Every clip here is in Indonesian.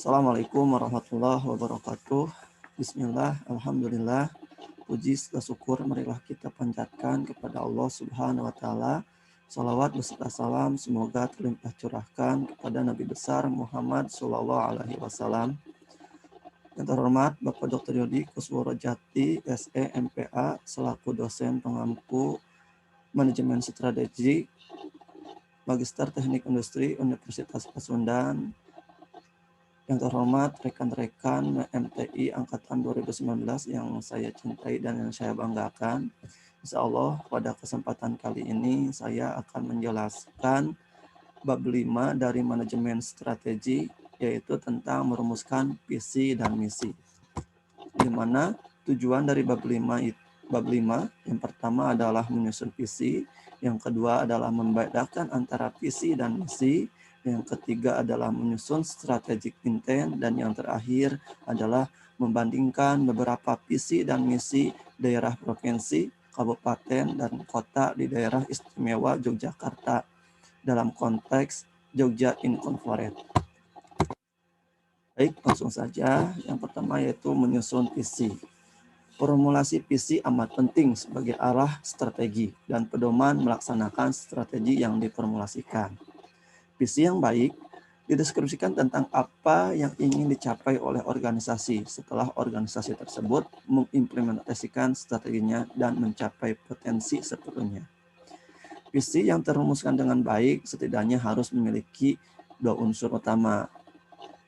Assalamualaikum warahmatullahi wabarakatuh. Bismillah, alhamdulillah. Puji serta syukur marilah kita panjatkan kepada Allah Subhanahu wa taala. Salawat beserta salam semoga terlimpah curahkan kepada Nabi besar Muhammad sallallahu alaihi wasallam. Yang terhormat Bapak Dr. Yodi Kusworo Jati, SE MPA selaku dosen pengampu Manajemen Strategi Magister Teknik Industri Universitas Pasundan. Yang terhormat rekan-rekan MTI Angkatan 2019 yang saya cintai dan yang saya banggakan. Insya Allah pada kesempatan kali ini saya akan menjelaskan bab 5 dari manajemen strategi, yaitu tentang merumuskan visi dan misi. Di mana tujuan dari bab 5 yang pertama adalah menyusun visi, yang kedua adalah membedakan antara visi dan misi, yang ketiga adalah menyusun strategic intent, dan yang terakhir adalah membandingkan beberapa visi dan misi daerah provinsi, kabupaten, dan kota di daerah istimewa Yogyakarta dalam konteks Jogja Incorporate. Baik, langsung saja. Yang pertama yaitu menyusun visi. Formulasi visi amat penting sebagai arah strategi dan pedoman melaksanakan strategi yang diformulasikan. Visi yang baik dideskripsikan tentang apa yang ingin dicapai oleh organisasi setelah organisasi tersebut mengimplementasikan strateginya dan mencapai potensi sepenuhnya. Visi yang terumuskan dengan baik setidaknya harus memiliki dua unsur utama,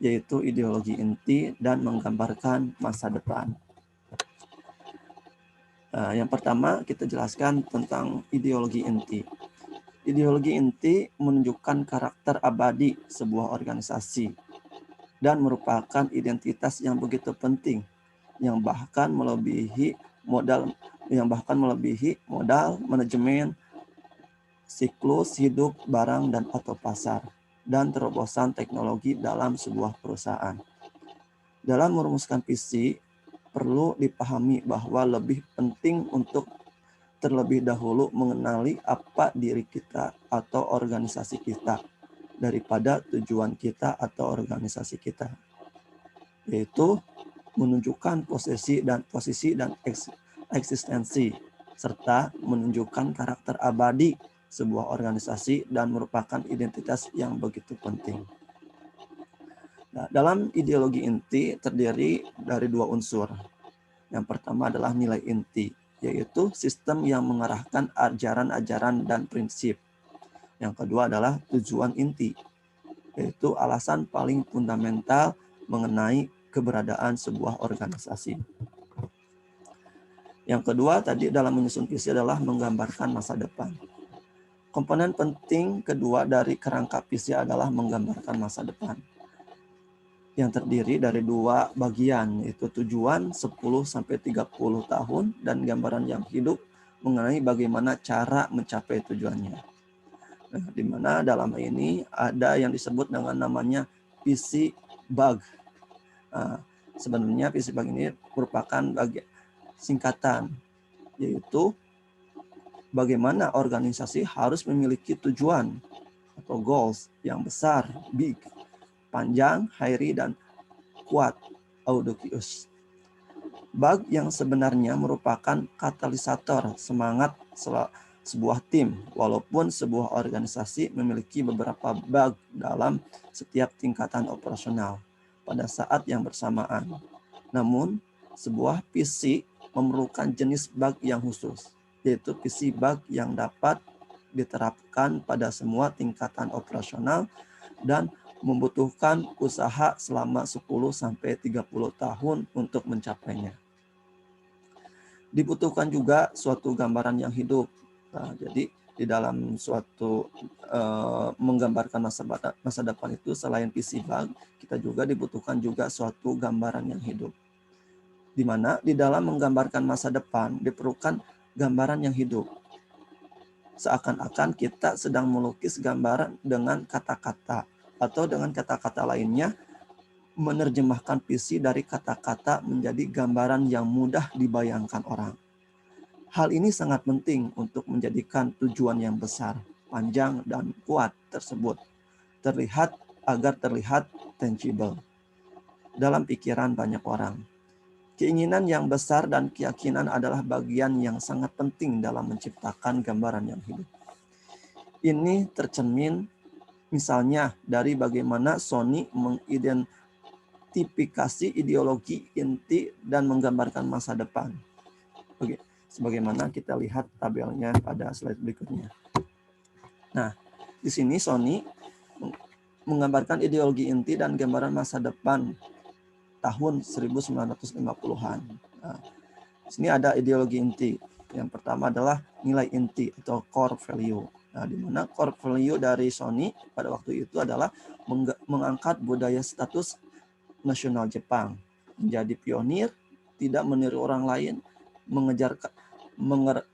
yaitu ideologi inti dan menggambarkan masa depan. Yang pertama kita jelaskan tentang ideologi inti. Ideologi inti menunjukkan karakter abadi sebuah organisasi dan merupakan identitas yang begitu penting yang bahkan melebihi modal manajemen, siklus hidup barang dan atau pasar, dan terobosan teknologi dalam sebuah perusahaan. Dalam merumuskan visi, perlu dipahami bahwa lebih penting untuk terlebih dahulu mengenali apa diri kita atau organisasi kita daripada tujuan kita atau organisasi kita, yaitu menunjukkan posisi dan eksistensi serta menunjukkan karakter abadi sebuah organisasi dan merupakan identitas yang begitu penting. Nah, dalam ideologi inti terdiri dari dua unsur. Yang pertama adalah nilai inti, yaitu sistem yang mengarahkan ajaran-ajaran dan prinsip. Yang kedua adalah tujuan inti, yaitu alasan paling fundamental mengenai keberadaan sebuah organisasi. Yang kedua tadi dalam menyusun visi adalah menggambarkan masa depan. Komponen penting kedua dari kerangka visi adalah menggambarkan masa depan, yang terdiri dari dua bagian, yaitu tujuan 10-30 tahun dan gambaran yang hidup mengenai bagaimana cara mencapai tujuannya. Nah, di mana dalam ini ada yang disebut dengan namanya visi bug. Sebenarnya visi bug ini merupakan bagian singkatan, yaitu bagaimana organisasi harus memiliki tujuan atau goals yang besar, big, panjang, hairy, dan kuat, audacious. Bug yang sebenarnya merupakan katalisator semangat sebuah tim, walaupun sebuah organisasi memiliki beberapa bug dalam setiap tingkatan operasional pada saat yang bersamaan. Namun, sebuah visi memerlukan jenis bug yang khusus, yaitu visi bug yang dapat diterapkan pada semua tingkatan operasional dan membutuhkan usaha selama 10-30 tahun untuk mencapainya. Dibutuhkan juga suatu gambaran yang hidup. Nah, jadi di dalam suatu menggambarkan masa depan itu selain visi bug, kita juga dibutuhkan juga suatu gambaran yang hidup. Di mana di dalam menggambarkan masa depan diperlukan gambaran yang hidup. Seakan-akan kita sedang melukis gambaran dengan kata-kata, atau dengan kata-kata lainnya menerjemahkan visi dari kata-kata menjadi gambaran yang mudah dibayangkan orang. Hal ini sangat penting untuk menjadikan tujuan yang besar, panjang, dan kuat tersebut agar terlihat tangible. dalam pikiran banyak orang. Keinginan yang besar dan keyakinan adalah bagian yang sangat penting dalam menciptakan gambaran yang hidup. Ini tercermin misalnya dari bagaimana Sony mengidentifikasi ideologi inti dan menggambarkan masa depan. Oke, sebagaimana kita lihat tabelnya pada slide berikutnya. Nah, di sini Sony menggambarkan ideologi inti dan gambaran masa depan tahun 1950-an. Nah, di sini ada ideologi inti. Yang pertama adalah nilai inti atau core value. Nah, di mana core value dari Sony pada waktu itu adalah mengangkat budaya status nasional Jepang, menjadi pionir, tidak meniru orang lain,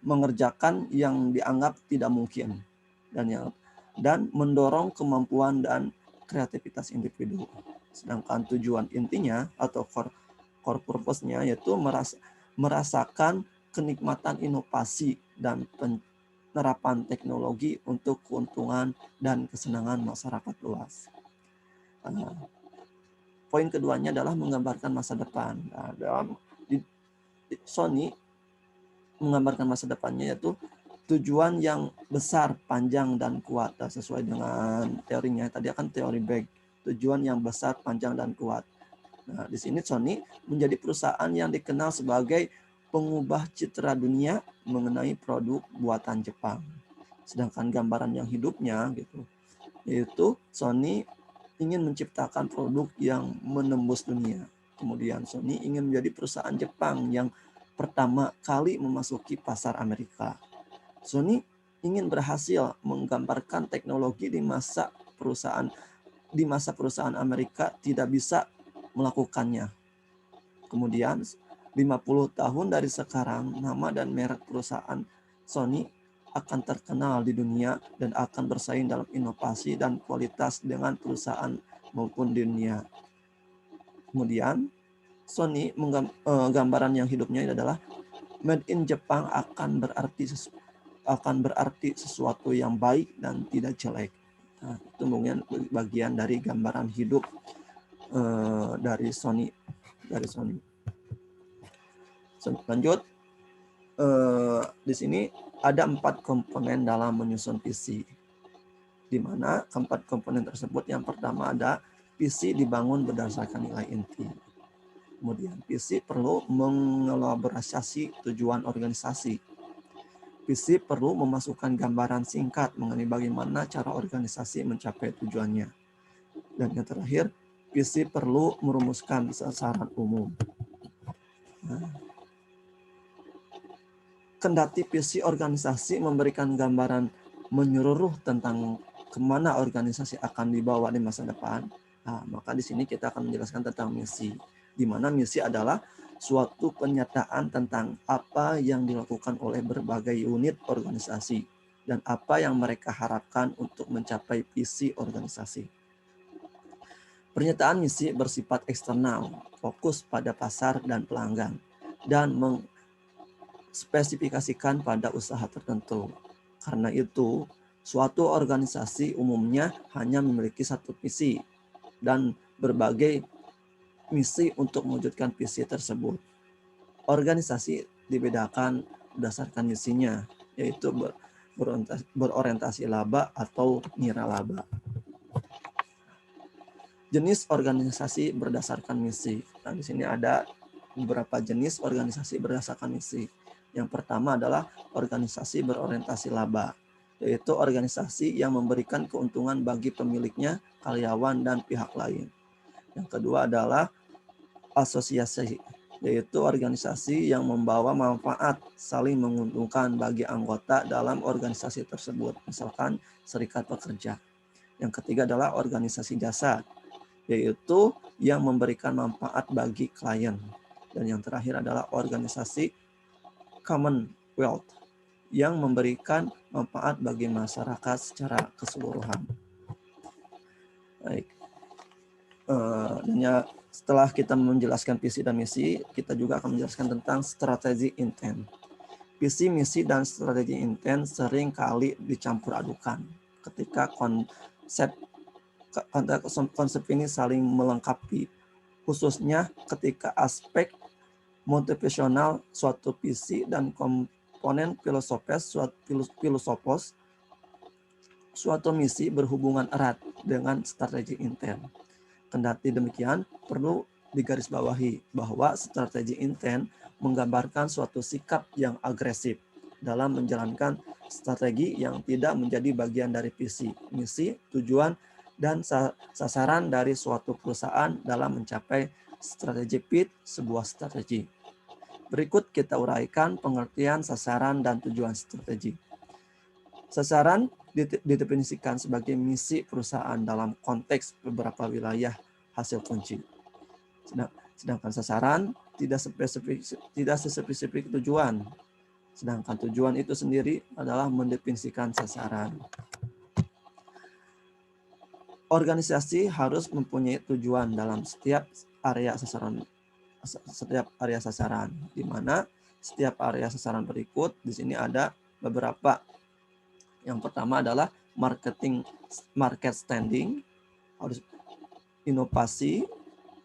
mengerjakan yang dianggap tidak mungkin, dan mendorong kemampuan dan kreativitas individu. Sedangkan tujuan intinya atau core purpose-nya yaitu merasakan kenikmatan inovasi dan penerapan teknologi untuk keuntungan dan kesenangan masyarakat luas. Poin keduanya adalah menggambarkan masa depan. Nah, Sony menggambarkan masa depannya yaitu tujuan yang besar, panjang, dan kuat. Nah, sesuai dengan teorinya, tadi akan teori Beck. Tujuan yang besar, panjang, dan kuat. Nah, di sini Sony menjadi perusahaan yang dikenal sebagai pengubah citra dunia mengenai produk buatan Jepang. Sedangkan gambaran yang hidupnya gitu, yaitu Sony ingin menciptakan produk yang menembus dunia. Kemudian Sony ingin menjadi perusahaan Jepang yang pertama kali memasuki pasar Amerika. Sony ingin berhasil menggambarkan teknologi di masa perusahaan Amerika tidak bisa melakukannya. Kemudian 50 tahun dari sekarang, nama dan merek perusahaan Sony akan terkenal di dunia dan akan bersaing dalam inovasi dan kualitas dengan perusahaan maupun di dunia. Kemudian Sony gambaran yang hidupnya adalah Made in Jepang akan berarti sesuatu yang baik dan tidak jelek. Nah, itu mungkin bagian dari gambaran hidup dari Sony. Lanjut, di sini ada 4 komponen dalam menyusun visi, di mana keempat komponen tersebut yang pertama ada visi dibangun berdasarkan nilai inti. Kemudian visi perlu mengelaborasi tujuan organisasi. Visi perlu memasukkan gambaran singkat mengenai bagaimana cara organisasi mencapai tujuannya. Dan yang terakhir, visi perlu merumuskan sasaran umum. Nah, kendati visi organisasi memberikan gambaran menyeluruh tentang kemana organisasi akan dibawa di masa depan, nah, maka di sini kita akan menjelaskan tentang misi, di mana misi adalah suatu pernyataan tentang apa yang dilakukan oleh berbagai unit organisasi dan apa yang mereka harapkan untuk mencapai visi organisasi. Pernyataan misi bersifat eksternal, fokus pada pasar dan pelanggan, dan spesifikasikan pada usaha tertentu. Karena itu, suatu organisasi umumnya hanya memiliki satu visi dan berbagai misi untuk mewujudkan visi tersebut. Organisasi dibedakan berdasarkan misinya, yaitu berorientasi laba atau nirlaba. Jenis organisasi berdasarkan misi. Nah, di sini ada beberapa jenis organisasi berdasarkan misi. Yang pertama adalah organisasi berorientasi laba, yaitu organisasi yang memberikan keuntungan bagi pemiliknya, karyawan, dan pihak lain. Yang kedua adalah asosiasi, yaitu organisasi yang membawa manfaat saling menguntungkan bagi anggota dalam organisasi tersebut, misalkan serikat pekerja. Yang ketiga adalah organisasi jasa, yaitu yang memberikan manfaat bagi klien. Dan yang terakhir adalah organisasi Commonwealth yang memberikan manfaat bagi masyarakat secara keseluruhan. Baik. Dan ya, setelah kita menjelaskan visi dan misi, kita juga akan menjelaskan tentang strategi intent. Visi, misi, dan strategi intent sering kali dicampur adukan ketika konsep ini saling melengkapi khususnya ketika aspek motivasional suatu visi dan komponen filosofos suatu misi berhubungan erat dengan strategi intent. Kendati demikian, perlu digarisbawahi bahwa strategi intent menggambarkan suatu sikap yang agresif dalam menjalankan strategi yang tidak menjadi bagian dari visi, misi, tujuan, dan sasaran dari suatu perusahaan dalam mencapai strategi fit sebuah strategi. Berikut kita uraikan pengertian sasaran dan tujuan strategi. Sasaran didefinisikan sebagai misi perusahaan dalam konteks beberapa wilayah hasil kunci. Sedangkan sasaran tidak spesifik tujuan. Sedangkan tujuan itu sendiri adalah mendefinisikan sasaran. Organisasi harus mempunyai tujuan dalam setiap area sasaran, di mana setiap area sasaran berikut di sini ada beberapa. Yang pertama adalah market standing, harus inovasi,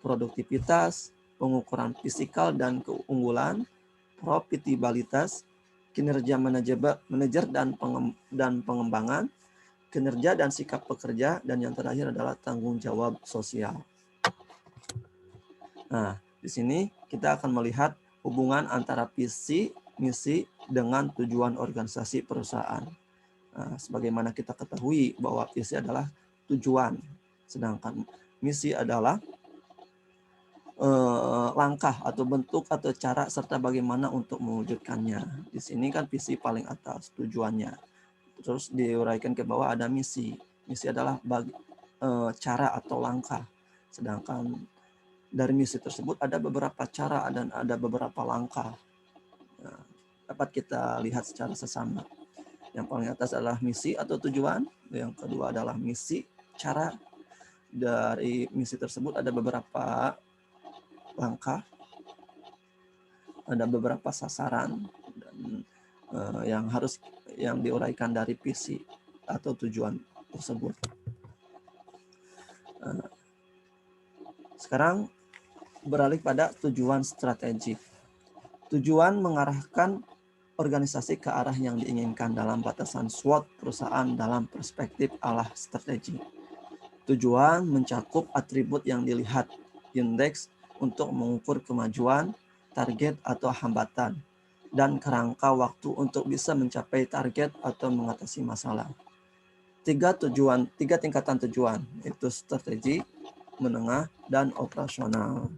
produktivitas, pengukuran fisikal dan keunggulan, profitabilitas, kinerja manajer dan pengembangan, kinerja dan sikap pekerja, dan yang terakhir adalah tanggung jawab sosial. Nah, di sini kita akan melihat hubungan antara visi, misi dengan tujuan organisasi perusahaan. Nah, sebagaimana kita ketahui bahwa visi adalah tujuan, sedangkan misi adalah langkah atau bentuk atau cara serta bagaimana untuk mewujudkannya. Di sini kan visi paling atas tujuannya. Terus diuraikan ke bawah ada misi. Misi adalah cara atau langkah. Sedangkan dari misi tersebut ada beberapa cara dan ada beberapa langkah. Nah, dapat kita lihat secara sesama. Yang paling atas adalah misi atau tujuan. Yang kedua adalah misi, cara. Dari misi tersebut ada beberapa langkah, ada beberapa sasaran, dan yang diuraikan dari visi atau tujuan tersebut. Sekarang beralih pada tujuan strategi. Tujuan mengarahkan organisasi ke arah yang diinginkan dalam batasan SWOT perusahaan dalam perspektif arah strategi. Tujuan mencakup atribut yang dilihat, indeks untuk mengukur kemajuan, target atau hambatan, dan kerangka waktu untuk bisa mencapai target atau mengatasi masalah. Tiga tingkatan tujuan, yaitu strategi, menengah, dan operasional.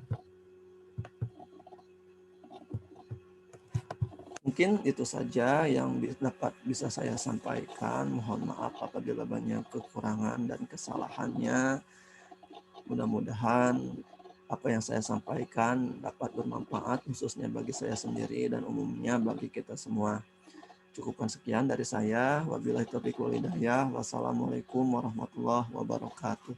Mungkin itu saja yang dapat bisa saya sampaikan. Mohon maaf apabila banyak kekurangan dan kesalahannya. Mudah-mudahan apa yang saya sampaikan dapat bermanfaat khususnya bagi saya sendiri dan umumnya bagi kita semua. Cukupkan sekian dari saya. Wabillahi taufiq wal hidayah. Wassalamualaikum warahmatullahi wabarakatuh.